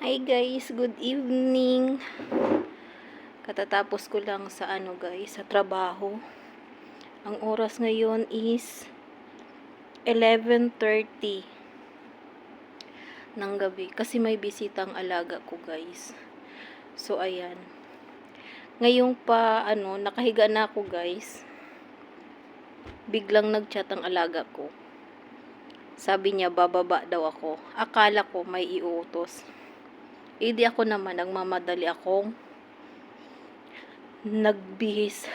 Hi guys, good evening. Katatapos ko lang sa guys, sa trabaho. Ang oras ngayon is 11:30 ng gabi kasi may bisitang alaga ko guys. So ayan. Ngayong pa nakahiga na ako guys. Biglang nagchat ang alaga ko. Sabi niya bababa daw ako. Akala ko may iuutos. Hindi ako naman, nagmamadali akong nagbihis.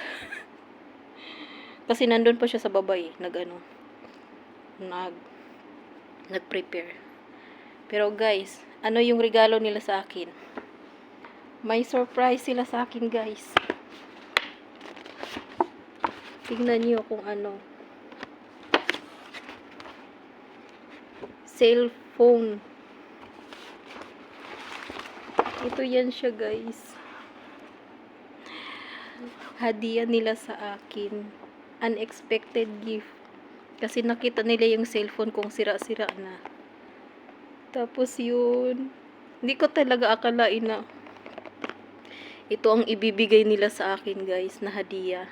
Kasi nandun pa siya sa baba nag-prepare. Pero guys, ano yung regalo nila sa akin? May surprise sila sa akin guys. Tingnan niyo kung ano. Cellphone. Ito yan siya guys. Hadiah nila sa akin. Unexpected gift. Kasi nakita nila yung cellphone kong sira-sira na. Tapos yun. Hindi ko talaga akalain na ito ang ibibigay nila sa akin guys na hadiah.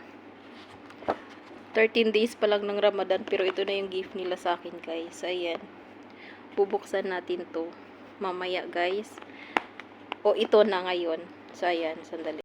13 days pa lang ng Ramadan pero ito na yung gift nila sa akin guys. Ayan. Bubuksan natin to mamaya guys. O ito na ngayon. So ayan, sandali.